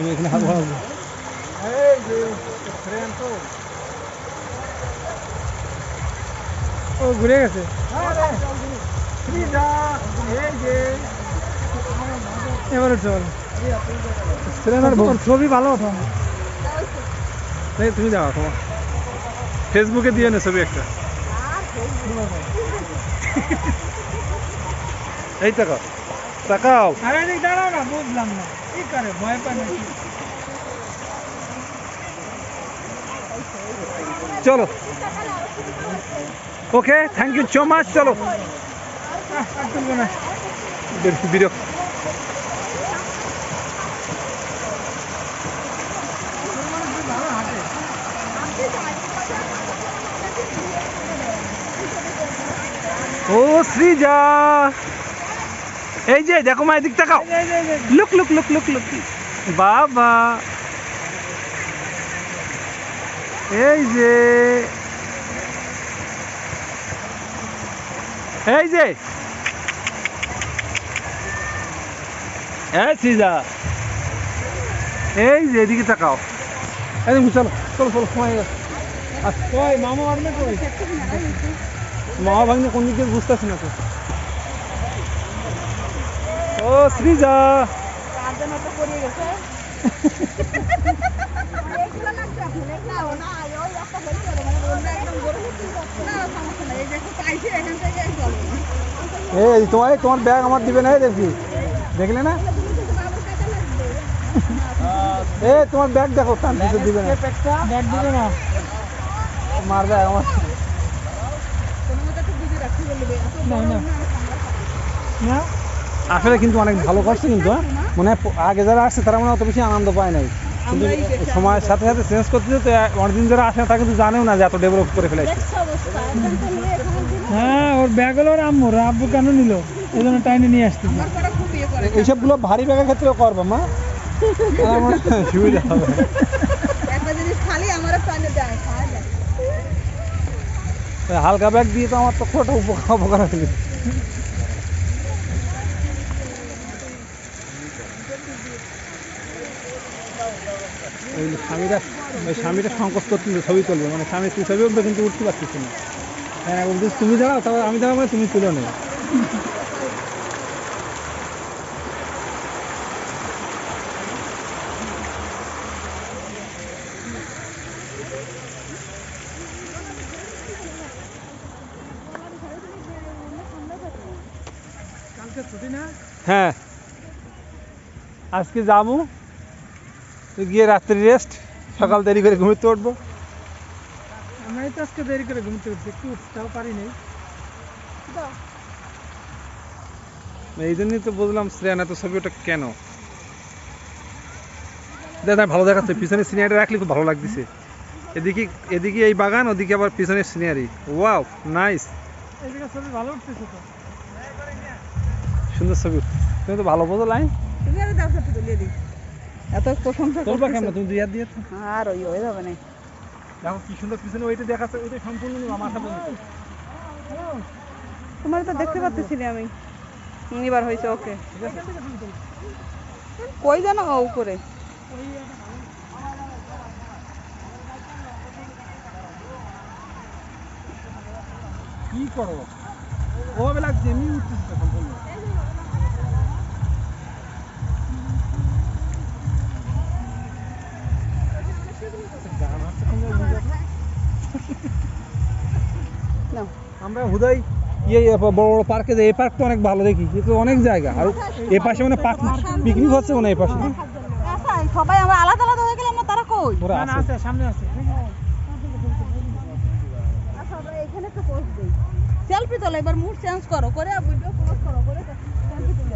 এখানে হাত ভালো এই যে ট্রেন তো ও ঘুরে গেছে এই যে এবারে চল ট্রেনের ছবি ভালো ওঠো তুমি যাও তোমার ফেসবুকে দিয়ে নে ছবি একটা এই তাকাও তাকাও আরে এদিক দাঁড়াও না বুঝলাম না কি করে ভয় পায় না চলো okay thank you so much চলো আর তুলবো না বিরক্ত ও শ্রীজা এই যে দেখো মা এদিক তাকাও look look look look look বাবা এই যে এই যে এই শ্রীজা এই যে এদিকে তাকাও এই চলো চলো চলো সময় হয়ে গেছে আচ্ছা কই মামা আনবে কই মা ভাগ্নে কোন দিকে বুঝতেছি না তো ও শ্রীজা এই তোমার ব্যাগ আমার দিবে না দেখি দেখলে না এ তোমার ব্যাগ দেখো দিবে না ব্যাগ দিবে না মার ব্যাগ আমার না আসলে কিন্তু অনেক ভালো করছে কিন্তু মানে আগে যারা আসছে তারা মানে অত বেশি আনন্দ পায় নাই কিন্তু সময়ের সাথে সাথে চেঞ্জ করতেছে তো অনেকদিন যারা আসে তারা কিন্তু জানেও না যে এত ডেভেলপ করে ফেলেছে হ্যাঁ ওর ব্যাগ হলো ওর আব্বু কেন নিল এই জন্য টাইনে নিয়ে আসতে এইসবগুলো ভারী ব্যাগের ক্ষেত্রেও করবো মা আমার সুবিধা হবে হালকা ব্যাগ দিয়ে তো আমার তো খুব একটা উপকার হয়েছে স্বামীরা সংকোচ করতে ছবি তুলবে মানে স্বামী তুই ছবি উঠবে কিন্তু উঠতে পারতেছি না হ্যাঁ তুমি দাঁড়াও তারপর আমি দাঁড়াবো মানে তুমি তুলে নেই হ্যাঁ আজকে যাবো গিয়ে রাত্রি রেস্ট সকাল দেরি করে ঘুমিতে উঠবো আমি তো আজকে দেরি করে ঘুমতে উঠছি একটু উঠতেও পারি নাই এই জন্যই তো বুঝলাম শ্রেয়ান এত ছবি ওটা কেন দাদা ভালো দেখাচ্ছে পিছনে সিনারি রাখলে খুব ভালো লাগতেছে এদিকে এদিকে এই বাগান ওদিকে আবার পিছনের সিনারি ওয়াও নাইস এদিকে ছবি ভালো উঠতেছে তো সুন্দর ছবি তুমি তো ভালো বোঝো লাইন তুমি আরে দাও সাথে তুলিয়ে দিই এত প্রশংসা তোলবা কেমন তুমি দুই হাত দিয়ে আর ওই হয়ে যাবে না দেখো কি সুন্দর পিছনে ওইটা দেখাচ্ছে ওইটা সম্পূর্ণ মাথা পর্যন্ত তোমার তো দেখতে পাচ্ছিলি আমি এবার হয়েছে ওকে কই জানো উপরে কি করো ওভাবে লাগছে এমনি উঠতেছে সম্পূর্ণ আমরা হুদাই বড় বড় পার্কে যাই এই পার্কটা অনেক ভালো দেখি কিন্তু অনেক জায়গা আর এই পাশে মানে পিকনিক হচ্ছে মানে এই পাশে সবাই আমরা আলাদা আলাদা হয়ে গেলাম না তারা কই ওরা আছে সামনে আছে এখানে তো পোস্ট দেই সেলফি তোলো এবার মুড চেঞ্জ করো করে ভিডিও পোস্ট করো করে সেলফি তুলে